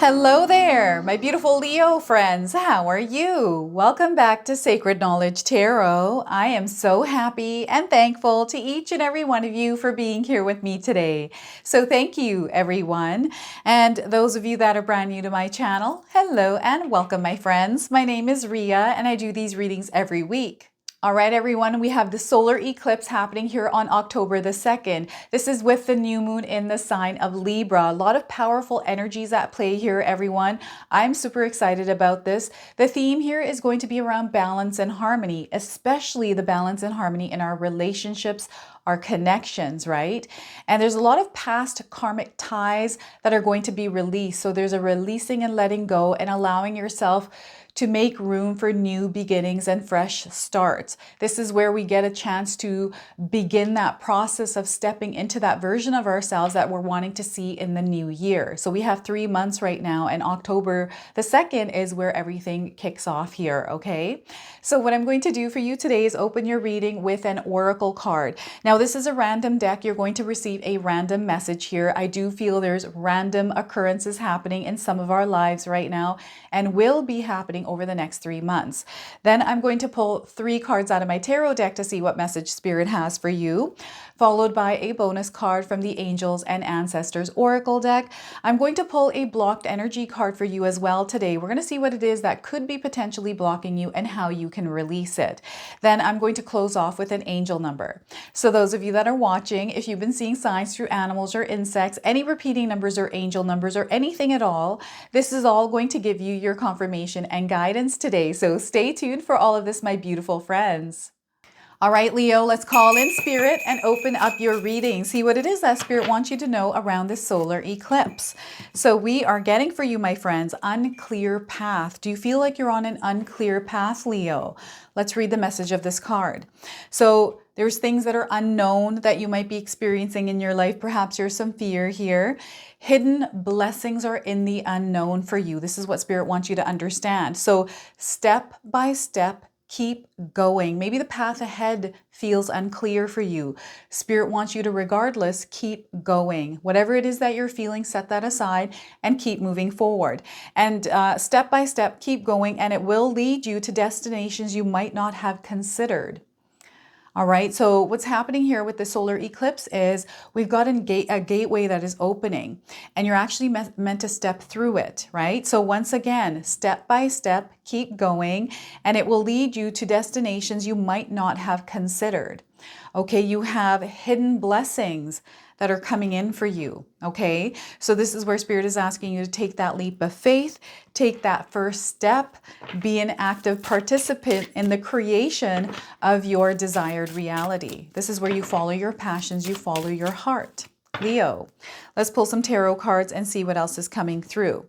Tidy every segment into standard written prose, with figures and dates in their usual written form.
Hello there, my beautiful Leo friends. How are you? Welcome back to Sacred Knowledge Tarot. I am so happy and thankful to each and every one of you for being here with me today. So thank you, everyone. And those of you that are brand new to my channel, hello and welcome, my friends. My name is Ria and I do these readings every week. All right, everyone, we have the solar eclipse happening here on October the 2nd. This is with the new moon in the sign of Libra. A lot of powerful energies at play here, everyone. I'm super excited about this. The theme here is going to be around balance and harmony, especially the balance and harmony in our relationships, our connections, right? And there's a lot of past karmic ties that are going to be released. So there's a releasing and letting go and allowing yourself to make room for new beginnings and fresh starts. This is where we get a chance to begin that process of stepping into that version of ourselves that we're wanting to see in the new year. So we have 3 months right now, and October the 2nd is where everything kicks off here, okay? So what I'm going to do for you today is open your reading with an oracle card. Now, this is a random deck. You're going to receive a random message here. I do feel there's random occurrences happening in some of our lives right now and will be happening over the next 3 months. Then I'm going to pull 3 cards out of my tarot deck to see what message Spirit has for you, followed by a bonus card from the Angels and Ancestors Oracle deck. I'm going to pull a blocked energy card for you as well today. We're going to see what it is that could be potentially blocking you and how you can release it. Then I'm going to close off with an angel number. So those of you that are watching, if you've been seeing signs through animals or insects, any repeating numbers or angel numbers or anything at all, this is all going to give you your confirmation and guidance today. So stay tuned for all of this, my beautiful friends. All right, Leo, let's call in Spirit and open up your reading. See what it is that Spirit wants you to know around this solar eclipse. So we are getting for you, my friends, unclear path. Do you feel like you're on an unclear path, Leo? Let's read the message of this card. So there's things that are unknown that you might be experiencing in your life. Perhaps there's some fear here. Hidden blessings are in the unknown for you. This is what Spirit wants you to understand. So step by step, keep going. Maybe the path ahead feels unclear for you. Spirit wants you to, regardless, keep going. Whatever it is that you're feeling, set that aside and keep moving forward. And step by step, keep going, and it will lead you to destinations you might not have considered. All right, so what's happening here with the solar eclipse is we've got a gateway that is opening, and you're actually meant to step through it, right? So once again, step by step, keep going, and it will lead you to destinations you might not have considered. Okay, you have hidden blessings that are coming in for you, okay? So this is where Spirit is asking you to take that leap of faith, take that first step, be an active participant in the creation of your desired reality. This is where you follow your passions, you follow your heart. Leo, let's pull some tarot cards and see what else is coming through.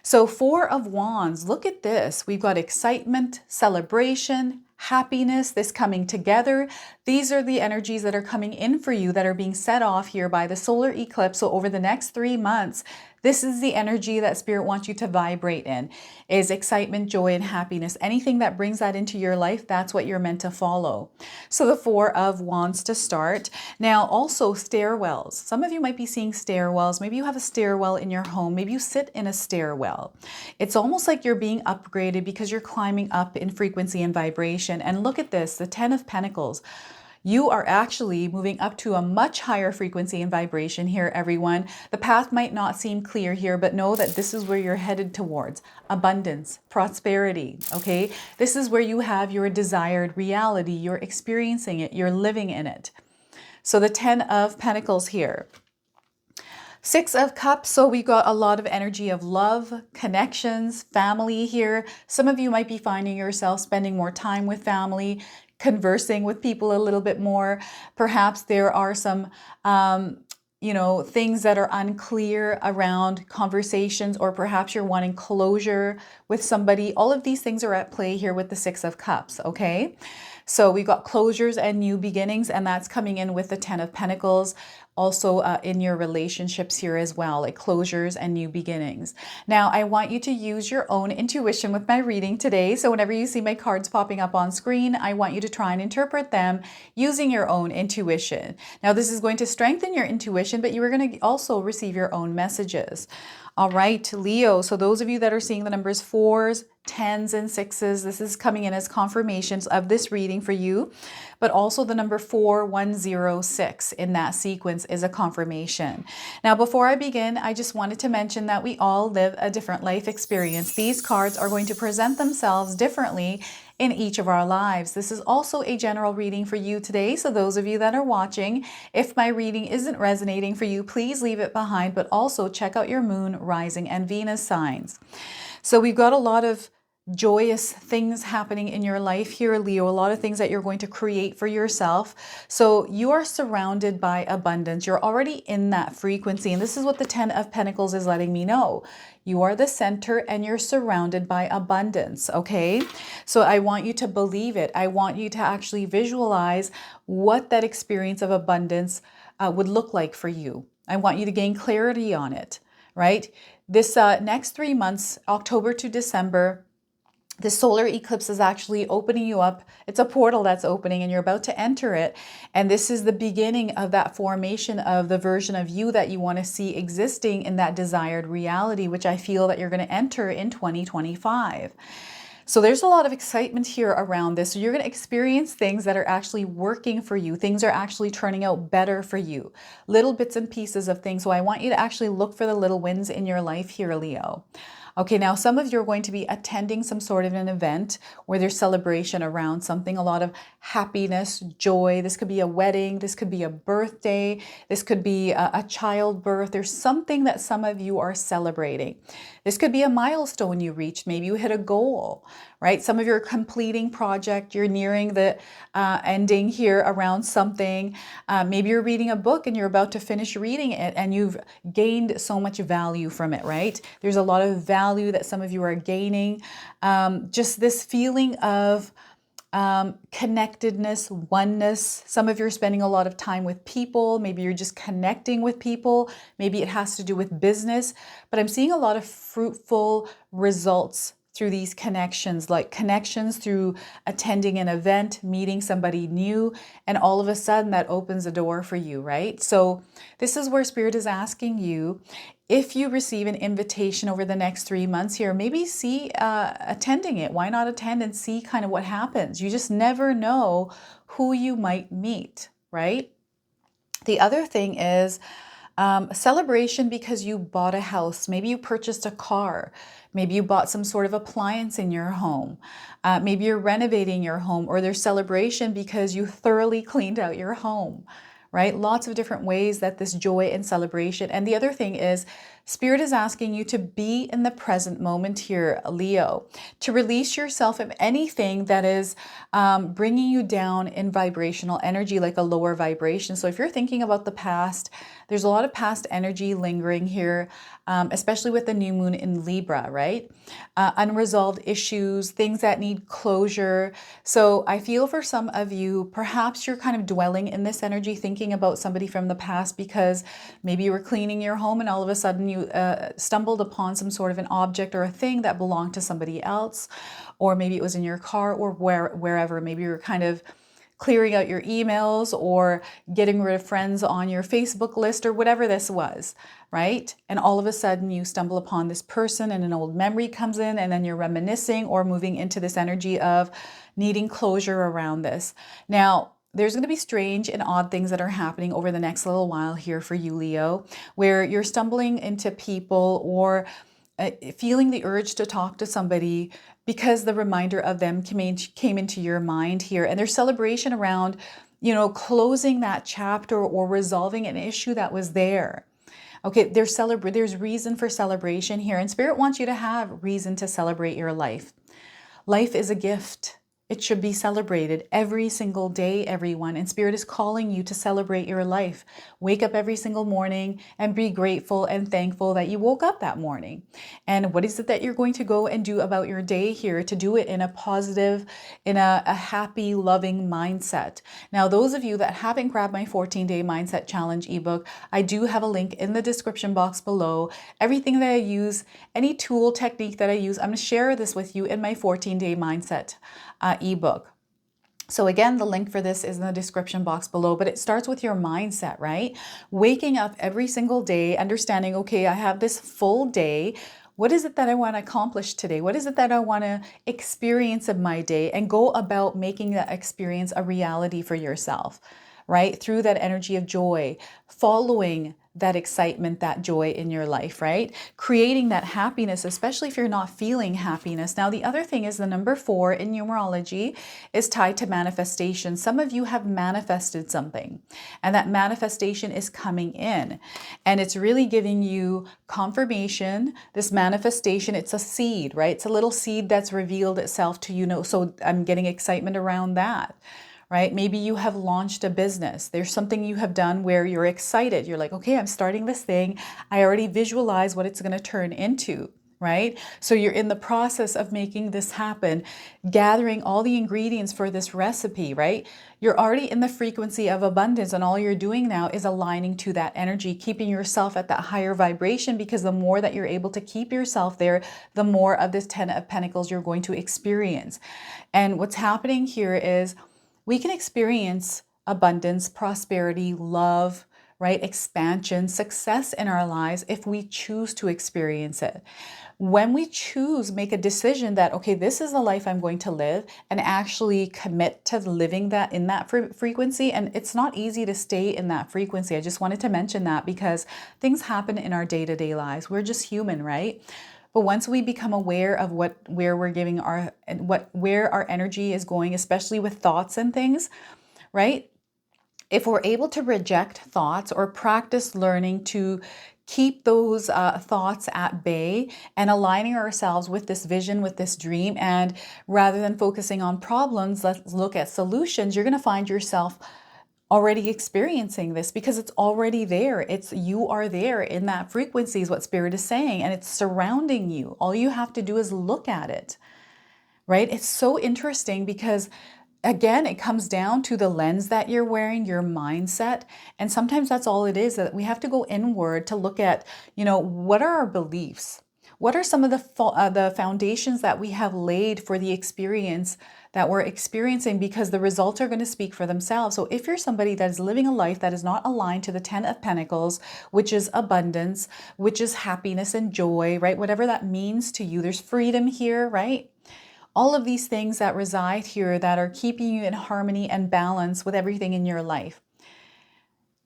So 4 of Wands, look at this. We've got excitement, celebration, happiness, this coming together. These are the energies that are coming in for you that are being set off here by the solar eclipse. So over the next 3 months, this is the energy that Spirit wants you to vibrate in, is excitement, joy, and happiness. Anything that brings that into your life, that's what you're meant to follow. So the 4 of Wands to start. Now also stairwells. Some of you might be seeing stairwells. Maybe you have a stairwell in your home. Maybe you sit in a stairwell. It's almost like you're being upgraded because you're climbing up in frequency and vibration. And look at this, the 10 of Pentacles. You are actually moving up to a much higher frequency and vibration here, everyone. The path might not seem clear here, but know that this is where you're headed towards. Abundance, prosperity, okay? This is where you have your desired reality. You're experiencing it. You're living in it. So the 10 of Pentacles here. 6 of Cups, so we got a lot of energy of love, connections, family here. Some of you might be finding yourself spending more time with family, conversing with people a little bit more. Perhaps there are some, things that are unclear around conversations, or perhaps you're wanting closure with somebody. All of these things are at play here with the 6 of Cups, okay? So we've got closures and new beginnings, and that's coming in with the 10 of Pentacles. also in your relationships here as well, like closures and new beginnings. Now, I want you to use your own intuition with my reading today. So whenever you see my cards popping up on screen, I want you to try and interpret them using your own intuition. Now, this is going to strengthen your intuition, but you are going to also receive your own messages. All right, Leo. So those of you that are seeing the numbers 4s, 10s, and 6s, this is coming in as confirmations of this reading for you. But also the number 4106 in that sequence is a confirmation. Now, before I begin, I just wanted to mention that we all live a different life experience. These cards are going to present themselves differently in each of our lives. This is also a general reading for you today. So those of you that are watching, if my reading isn't resonating for you, please leave it behind, but also check out your moon, rising, and Venus signs. So we've got a lot of joyous things happening in your life here, Leo, a lot of things that you're going to create for yourself. So you are surrounded by abundance. You're already in that frequency. And this is what the 10 of Pentacles is letting me know. You are the center and you're surrounded by abundance, okay? So I want you to believe it. I want you to actually visualize what that experience of abundance would look like for you. I want you to gain clarity on it, right? This next 3 months, October to December, the solar eclipse is actually opening you up. It's a portal that's opening and you're about to enter it. And this is the beginning of that formation of the version of you that you want to see existing in that desired reality, which I feel that you're going to enter in 2025. So there's a lot of excitement here around this. So you're going to experience things that are actually working for you. Things are actually turning out better for you. Little bits and pieces of things. So I want you to actually look for the little wins in your life here, Leo. Okay, now some of you are going to be attending some sort of an event where there's celebration around something, a lot of happiness, joy. This could be a wedding, this could be a birthday, this could be a childbirth. There's something that some of you are celebrating. This could be a milestone you reached. Maybe you hit a goal, right? Some of you are completing project, you're nearing the ending here around something. Maybe you're reading a book and you're about to finish reading it and you've gained so much value from it, right? There's a lot of value that some of you are gaining. Just this feeling of connectedness, oneness. Some of you are spending a lot of time with people. Maybe you're just connecting with people. Maybe it has to do with business, but I'm seeing a lot of fruitful results through these connections, like connections through attending an event, meeting somebody new, and all of a sudden that opens a door for you, right? So this is where Spirit is asking you, if you receive an invitation over the next 3 months here, maybe see attending it. Why not attend and see kind of what happens? You just never know who you might meet, right? The other thing is celebration because you bought a house. Maybe you purchased a car. Maybe you bought some sort of appliance in your home. Maybe you're renovating your home, or there's celebration because you thoroughly cleaned out your home, right? Lots of different ways that this joy and celebration. And the other thing is, Spirit is asking you to be in the present moment here, Leo, to release yourself of anything that is bringing you down in vibrational energy, like a lower vibration. So if you're thinking about the past, there's a lot of past energy lingering here, especially with the new moon in Libra, right? Unresolved issues, things that need closure. So I feel for some of you, perhaps you're kind of dwelling in this energy, thinking about somebody from the past because maybe you were cleaning your home and all of a sudden you stumbled upon some sort of an object or a thing that belonged to somebody else, or maybe it was in your car or wherever. Maybe you're kind of clearing out your emails or getting rid of friends on your Facebook list or whatever this was, right? And all of a sudden you stumble upon this person and an old memory comes in, and then you're reminiscing or moving into this energy of needing closure around this. Now, there's going to be strange and odd things that are happening over the next little while here for you, Leo, where you're stumbling into people or feeling the urge to talk to somebody because the reminder of them came into your mind here. And there's celebration around, you know, closing that chapter or resolving an issue that was there. Okay, there's reason for celebration here, and Spirit wants you to have reason to celebrate your life. Life is a gift. It should be celebrated every single day, everyone. And Spirit is calling you to celebrate your life. Wake up every single morning and be grateful and thankful that you woke up that morning. And what is it that you're going to go and do about your day here to do it in a positive, in a happy, loving mindset? Now, those of you that haven't grabbed my 14-day mindset challenge ebook, I do have a link in the description box below. Everything that I use, any tool technique that I use, I'm going to share this with you in my 14-day mindset ebook. So again, the link for this is in the description box below, but it starts with your mindset, right? Waking up every single day, understanding, okay, I have this full day. What is it that I want to accomplish today? What is it that I want to experience in my day? And go about making that experience a reality for yourself, right? Through that energy of joy, following that excitement, that joy in your life, right? Creating that happiness, especially if you're not feeling happiness. Now, the other thing is the number 4 in numerology is tied to manifestation. Some of you have manifested something, and that manifestation is coming in, and it's really giving you confirmation. This manifestation, it's a seed, right? It's a little seed that's revealed itself to you. So I'm getting excitement around that. Right? Maybe you have launched a business. There's something you have done where you're excited. You're like, okay, I'm starting this thing. I already visualize what it's going to turn into, right? So you're in the process of making this happen, gathering all the ingredients for this recipe, right? You're already in the frequency of abundance, and all you're doing now is aligning to that energy, keeping yourself at that higher vibration, because the more that you're able to keep yourself there, the more of this 10 of Pentacles you're going to experience. And what's happening here is we can experience abundance, prosperity, love, right? Expansion, success in our lives if we choose to experience it. When we choose, make a decision that, okay, this is the life I'm going to live, and actually commit to living that in that frequency. And it's not easy to stay in that frequency. I just wanted to mention that because things happen in our day-to-day lives. We're just human, right? But once we become aware of where we're giving where our energy is going, especially with thoughts and things, right? If we're able to reject thoughts or practice learning to keep those thoughts at bay and aligning ourselves with this vision, with this dream, and rather than focusing on problems, let's look at solutions, you're going to find yourself already experiencing this because it's already there. You are there in that frequency is what Spirit is saying, and it's surrounding you. All you have to do is look at it, right? It's so interesting because again, it comes down to the lens that you're wearing, your mindset. And sometimes that's all it is, that we have to go inward to look at, what are our beliefs? What are some of the foundations that we have laid for the experience that we're experiencing? Because the results are going to speak for themselves. So if you're somebody that is living a life that is not aligned to the 10 of Pentacles, which is abundance, which is happiness and joy, right? Whatever that means to you, there's freedom here, right? All of these things that reside here that are keeping you in harmony and balance with everything in your life.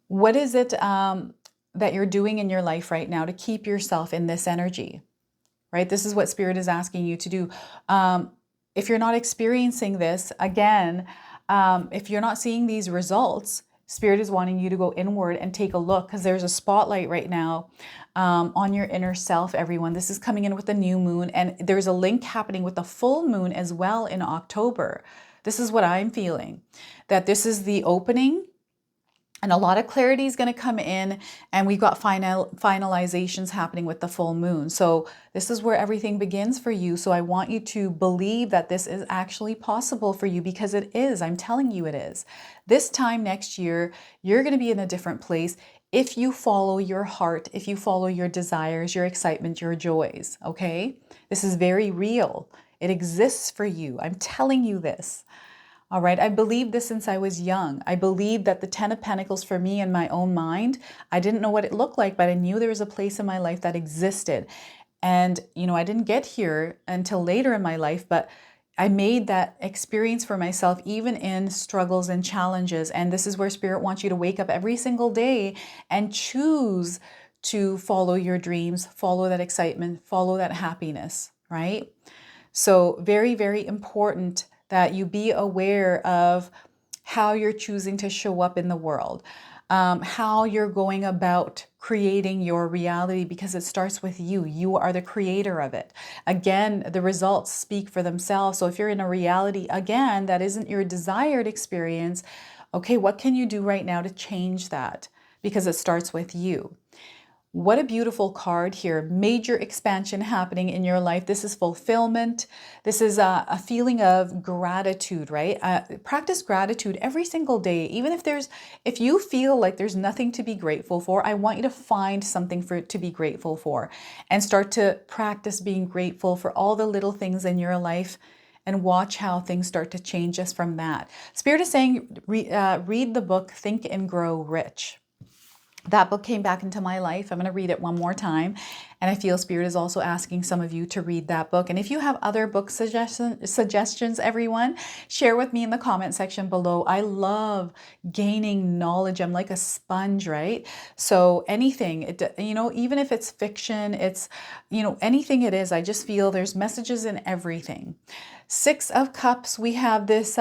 What is it that you're doing in your life right now to keep yourself in this energy? Right? This is what Spirit is asking you to do. If you're not experiencing this, again, if you're not seeing these results, Spirit is wanting you to go inward and take a look, because there's a spotlight right now on your inner self, everyone. This is coming in with the new moon, and there's a link happening with the full moon as well in October. This is what I'm feeling, that this is the opening. And a lot of clarity is going to come in, and we've got finalizations happening with the full moon. So this is where everything begins for you. So I want you to believe that this is actually possible for you, because it is. I'm telling you it is. This time next year, you're going to be in a different place if you follow your heart, if you follow your desires, your excitement, your joys, okay? This is very real. It exists for you. I'm telling you this. All right, I believed this since I was young. I believed that the 10 of Pentacles for me in my own mind, I didn't know what it looked like, but I knew there was a place in my life that existed. And, I didn't get here until later in my life, but I made that experience for myself, even in struggles and challenges. And this is where Spirit wants you to wake up every single day and choose to follow your dreams, follow that excitement, follow that happiness, right? So very, very important that you be aware of how you're choosing to show up in the world. how you're going about creating your reality, because it starts with you. You are the creator of it. Again, the results speak for themselves. So if you're in a reality, again, that isn't your desired experience, okay, what can you do right now to change that? Because it starts with you. What a beautiful card here. Major expansion happening in your life. This is fulfillment. This is a feeling of gratitude, right? Practice gratitude every single day. Even if you feel like there's nothing to be grateful for, I want you to find something to be grateful for and start to practice being grateful for all the little things in your life and watch how things start to change just from that. Spirit is saying, read the book, Think and Grow Rich. That book came back into my life. I'm going to read it one more time. And I feel Spirit is also asking some of you to read that book. And if you have other book suggestions, everyone, share with me in the comment section below. I love gaining knowledge. I'm like a sponge, right? So anything, even if it's fiction, it's, anything it is, I just feel there's messages in everything. Six of Cups, we have this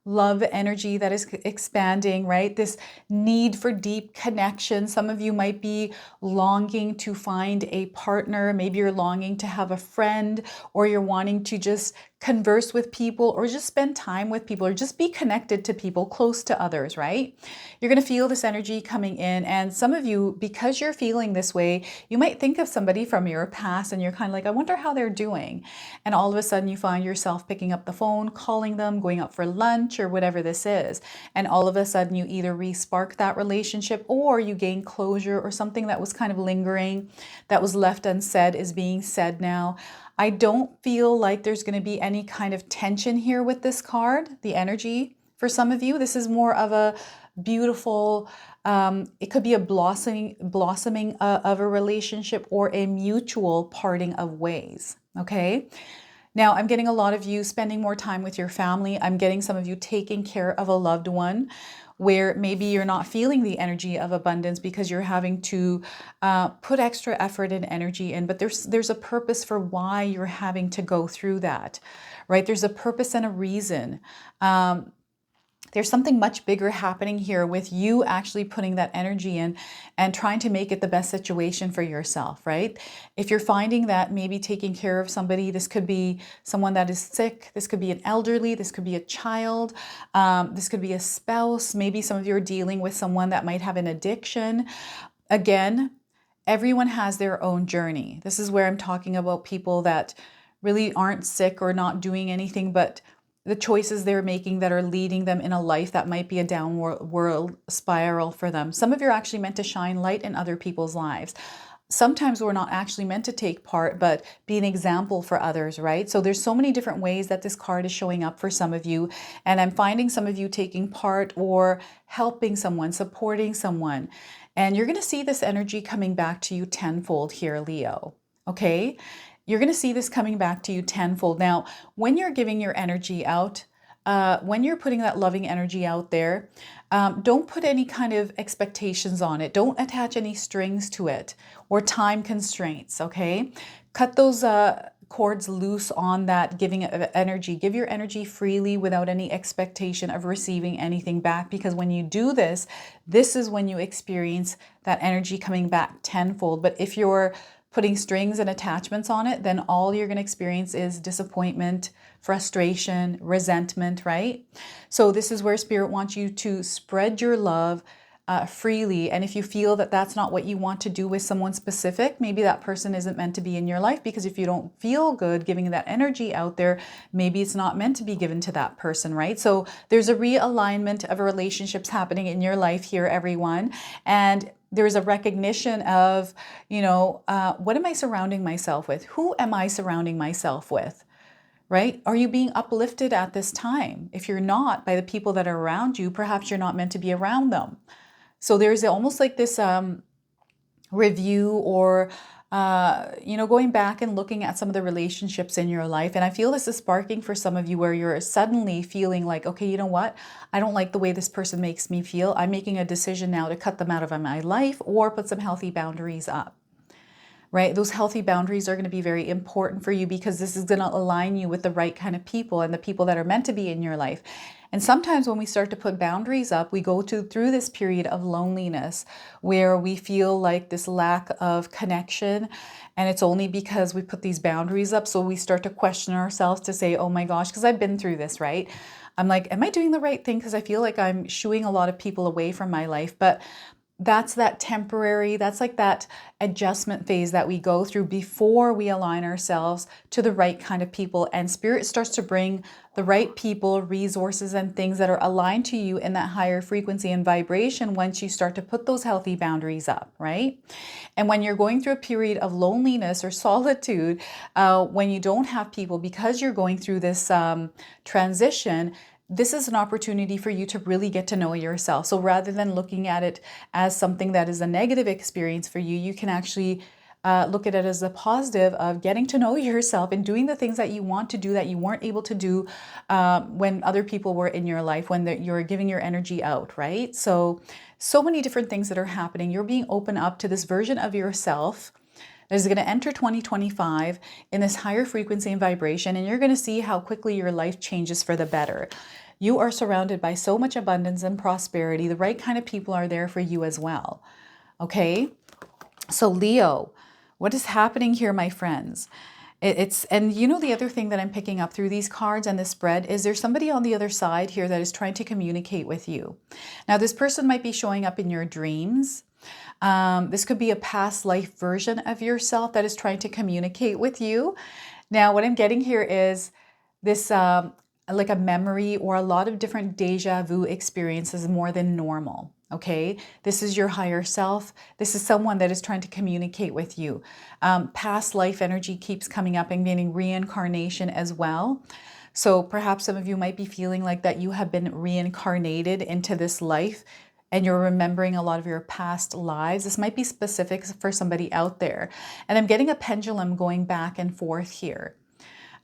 love energy that is expanding, right? This need for deep connection. Some of you might be longing to find a partner. Maybe you're longing to have a friend, or you're wanting to just converse with people, or just spend time with people, or just be connected to people, close to others, right? You're going to feel this energy coming in. And some of you, because you're feeling this way, you might think of somebody from your past and you're kind of like, I wonder how they're doing. And all of a sudden you find yourself picking up the phone, calling them, going out for lunch, or whatever this is. And all of a sudden you either re-spark that relationship, or you gain closure, or something that was kind of lingering, that was left unsaid is being said now. I don't feel like there's going to be any kind of tension here with this card, the energy. For some of you, this is more of a beautiful, it could be a blossoming of a relationship, or a mutual parting of ways, okay? Now, I'm getting a lot of you spending more time with your family. I'm getting some of you taking care of a loved one, where maybe you're not feeling the energy of abundance because you're having to put extra effort and energy in. But there's a purpose for why you're having to go through that, right? There's a purpose and a reason. There's something much bigger happening here with you actually putting that energy in and trying to make it the best situation for yourself, right? If you're finding that maybe taking care of somebody, this could be someone that is sick, this could be an elderly, this could be a child, this could be a spouse, maybe some of you are dealing with someone that might have an addiction. Again, everyone has their own journey. This is where I'm talking about people that really aren't sick or not doing anything, but the choices they're making that are leading them in a life that might be a downward spiral for them. Some of you are actually meant to shine light in other people's lives. Sometimes we're not actually meant to take part, but be an example for others, right? So there's so many different ways that this card is showing up for some of you. And I'm finding some of you taking part or helping someone, supporting someone. And you're going to see this energy coming back to you tenfold here, Leo. Okay? You're going to see this coming back to you tenfold. Now, when you're giving your energy out, when you're putting that loving energy out there, don't put any kind of expectations on it. Don't attach any strings to it or time constraints, okay? Cut those cords loose on that giving energy. Give your energy freely without any expectation of receiving anything back, because when you do this, this is when you experience that energy coming back tenfold. But if you're putting strings and attachments on it, then all you're going to experience is disappointment, frustration, resentment, right? So this is where Spirit wants you to spread your love freely. And if you feel that that's not what you want to do with someone specific, maybe that person isn't meant to be in your life, because if you don't feel good giving that energy out there, maybe it's not meant to be given to that person, right? So there's a realignment of relationships happening in your life here, everyone. And there's a recognition of, what am I surrounding myself with? Who am I surrounding myself with? Right? Are you being uplifted at this time? If you're not, by the people that are around you, perhaps you're not meant to be around them. So there's almost like this review or, going back and looking at some of the relationships in your life. And I feel this is sparking for some of you where you're suddenly feeling like, okay, you know what? I don't like the way this person makes me feel. I'm making a decision now to cut them out of my life or put some healthy boundaries up. right? Those healthy boundaries are going to be very important for you because this is going to align you with the right kind of people and the people that are meant to be in your life. And sometimes when we start to put boundaries up, we go through this period of loneliness where we feel like this lack of connection. And it's only because we put these boundaries up. So we start to question ourselves to say, oh my gosh, because I've been through this, right? I'm like, am I doing the right thing? Because I feel like I'm shooing a lot of people away from my life. But that's that temporary, that's like that adjustment phase that we go through before we align ourselves to the right kind of people. And spirit starts to bring the right people, resources, and things that are aligned to you in that higher frequency and vibration once you start to put those healthy boundaries up, right? And when you're going through a period of loneliness or solitude, when you don't have people because you're going through this transition, this is an opportunity for you to really get to know yourself. So rather than looking at it as something that is a negative experience for you, you can actually look at it as a positive of getting to know yourself and doing the things that you want to do that you weren't able to do when other people were in your life, when you're giving your energy out, right? So many different things that are happening. You're being open up to this version of yourself that is going to enter 2025 in this higher frequency and vibration, and you're going to see how quickly your life changes for the better. You are surrounded by so much abundance and prosperity. The right kind of people are there for you as well. Okay? So Leo, what is happening here, my friends? And you know, the other thing that I'm picking up through these cards and this spread is there's somebody on the other side here that is trying to communicate with you. Now, this person might be showing up in your dreams. This could be a past life version of yourself that is trying to communicate with you. Now, what I'm getting here is this like a memory or a lot of different deja vu experiences more than normal. Okay, this is your higher self. This is someone that is trying to communicate with you. Past life energy keeps coming up and meaning reincarnation as well. So perhaps some of you might be feeling like that you have been reincarnated into this life and you're remembering a lot of your past lives. This might be specific for somebody out there. And I'm getting a pendulum going back and forth here.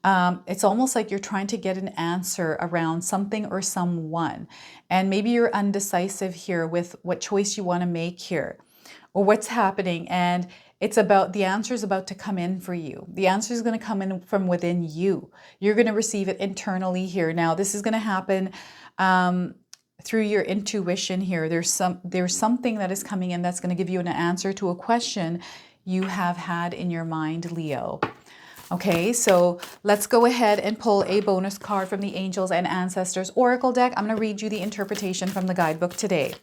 It's almost like you're trying to get an answer around something or someone. And maybe you're undecisive here with what choice you want to make here or what's happening. And it's about the answer is about to come in for you. The answer is going to come in from within you. You're going to receive it internally here. Now, this is going to happen through your intuition here. There's something that is coming in that's going to give you an answer to a question you have had in your mind, Leo. Okay, so let's go ahead and pull a bonus card from the Angels and Ancestors Oracle deck. I'm going to read you the interpretation from the guidebook today.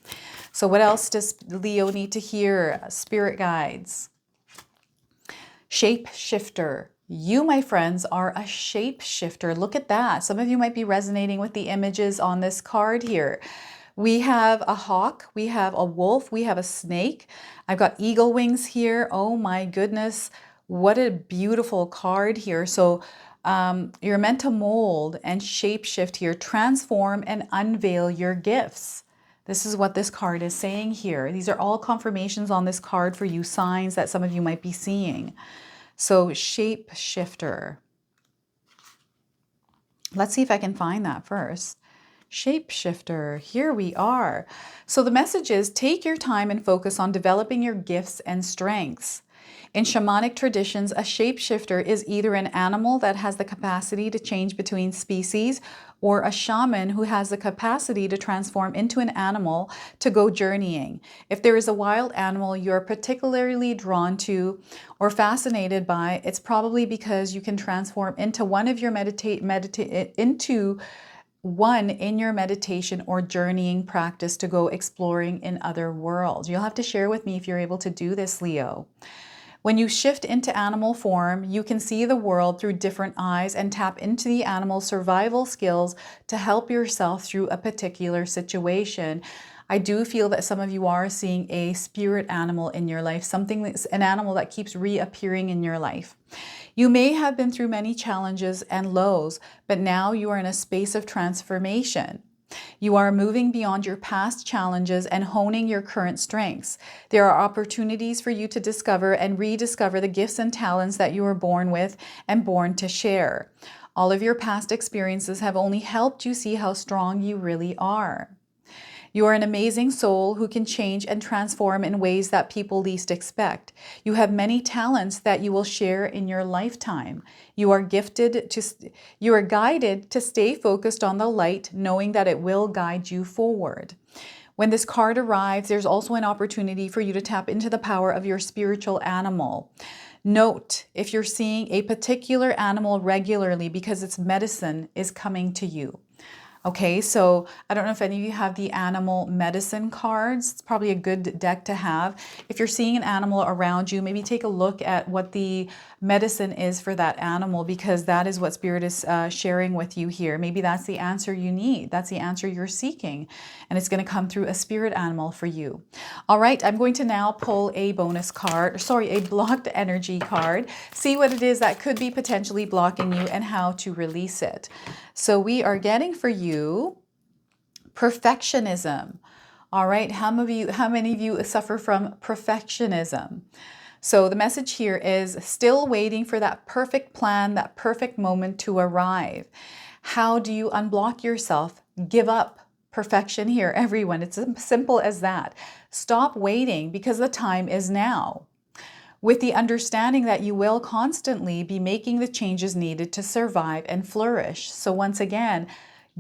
So what else does Leo need to hear? Spirit guides. Shapeshifter. You, my friends, are a shapeshifter. Look at that. Some of you might be resonating with the images on this card here. We have a hawk, we have a wolf, we have a snake. I've got eagle wings here. Oh my goodness. What a beautiful card here. So you're meant to mold and shapeshift here, transform and unveil your gifts. This is what this card is saying here. These are all confirmations on this card for you, signs that some of you might be seeing. So shapeshifter. Let's see if I can find that first. Shapeshifter, here we are. So the message is take your time and focus on developing your gifts and strengths. In shamanic traditions, a shapeshifter is either an animal that has the capacity to change between species or a shaman who has the capacity to transform into an animal to go journeying. If there is a wild animal you're particularly drawn to or fascinated by, it's probably because you can transform into one of your one in your meditation or journeying practice to go exploring in other worlds. You'll have to share with me if you're able to do this, Leo. When you shift into animal form, you can see the world through different eyes and tap into the animal's survival skills to help yourself through a particular situation. I do feel that some of you are seeing a spirit animal in your life, something that's an animal that keeps reappearing in your life. You may have been through many challenges and lows, but now you are in a space of transformation. You are moving beyond your past challenges and honing your current strengths. There are opportunities for you to discover and rediscover the gifts and talents that you were born with and born to share. All of your past experiences have only helped you see how strong you really are. You are an amazing soul who can change and transform in ways that people least expect. You have many talents that you will share in your lifetime. You are you are guided to stay focused on the light, knowing that it will guide you forward. When this card arrives, there's also an opportunity for you to tap into the power of your spiritual animal. Note if you're seeing a particular animal regularly because its medicine is coming to you. Okay, so I don't know if any of you have the animal medicine cards. It's probably a good deck to have. If you're seeing an animal around you, maybe take a look at what the medicine is for that animal, because that is what Spirit is sharing with you here. Maybe that's the answer you need. That's the answer you're seeking. And it's going to come through a spirit animal for you. All right, I'm going to now pull a bonus card, sorry, a blocked energy card. See what it is that could be potentially blocking you and how to release it. So we are getting for you perfectionism. All right, how many of you suffer from perfectionism? So the message here is still waiting for that perfect plan, that perfect moment to arrive. How do you unblock yourself? Give up perfection here, everyone. It's as simple as that. Stop waiting because the time is now, with the understanding that you will constantly be making the changes needed to survive and flourish. So once again,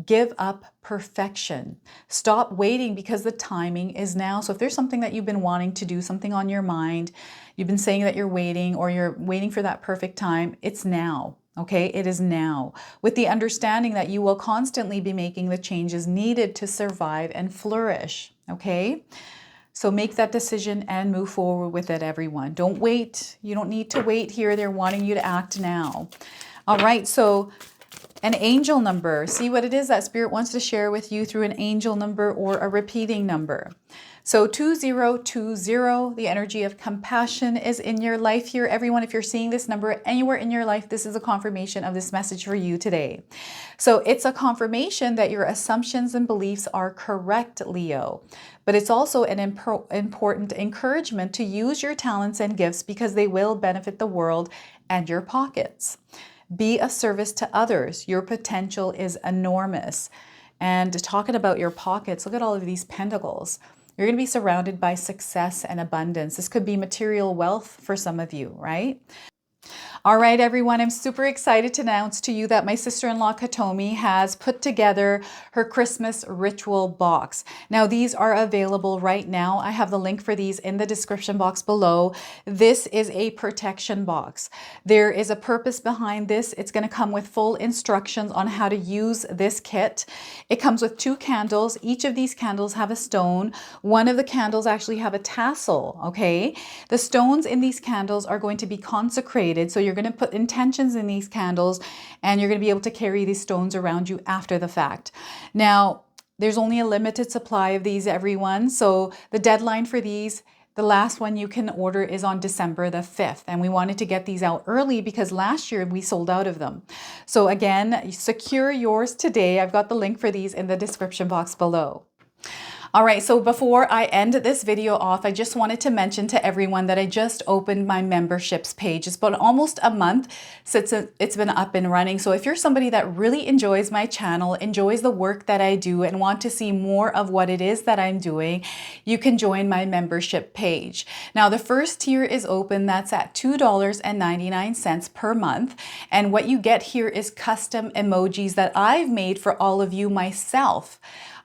give up perfection. Stop waiting because the timing is now. So if there's something that you've been wanting to do, something on your mind, you've been saying that you're waiting or you're waiting for that perfect time, it's now. Okay, it is now, with the understanding that you will constantly be making the changes needed to survive and flourish. Okay. So make that decision and move forward with it, everyone. Don't wait. You don't need to wait here. They're wanting you to act now. All right, so an angel number. See what it is that Spirit wants to share with you through an angel number or a repeating number. So 2020, the energy of compassion is in your life here. Everyone, if you're seeing this number anywhere in your life, this is a confirmation of this message for you today. So it's a confirmation that your assumptions and beliefs are correct, Leo. But it's also an important encouragement to use your talents and gifts because they will benefit the world and your pockets. Be a service to others. Your potential is enormous. And talking about your pockets, look at all of these pentacles. You're going to be surrounded by success and abundance. This could be material wealth for some of you, right? All right, everyone, I'm super excited to announce to you that my sister-in-law Katomi has put together her Christmas ritual box. Now, these are available right now. I have the link for these in the description box below. This is a protection box. There is a purpose behind this. It's going to come with full instructions on how to use this kit. It comes with 2 candles. Each of these candles have a stone. One of the candles actually have a tassel, okay? The stones in these candles are going to be consecrated, so you're going to put intentions in these candles and you're going to be able to carry these stones around you after the fact. Now, there's only a limited supply of these, everyone. So the deadline for these, the last one you can order is on December the 5th. And we wanted to get these out early because last year we sold out of them. So again, secure yours today. I've got the link for these in the description box below. All right, so before I end this video off, I just wanted to mention to everyone that I just opened my memberships page. It's been almost a month since it's been up and running. So if you're somebody that really enjoys my channel, enjoys the work that I do, and want to see more of what it is that I'm doing, you can join my membership page. Now, the first tier is open. That's at $2.99 per month. And what you get here is custom emojis that I've made for all of you myself.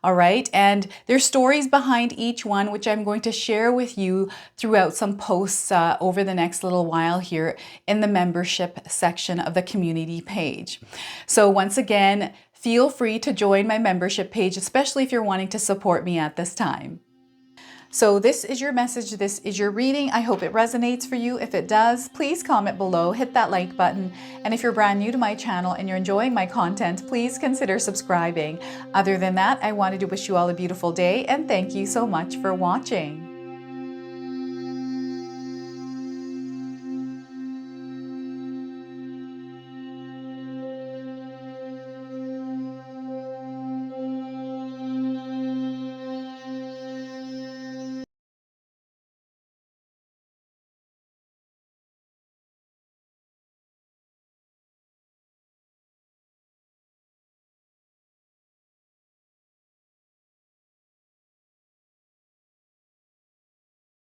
All right, and there's stories behind each one, which I'm going to share with you throughout some posts over the next little while here in the membership section of the community page. So once again, feel free to join my membership page, especially if you're wanting to support me at this time. So this is your message. This is your reading. I hope it resonates for you. If it does, please comment below, hit that like button. And if you're brand new to my channel and you're enjoying my content, please consider subscribing. Other than that, I wanted to wish you all a beautiful day and thank you so much for watching.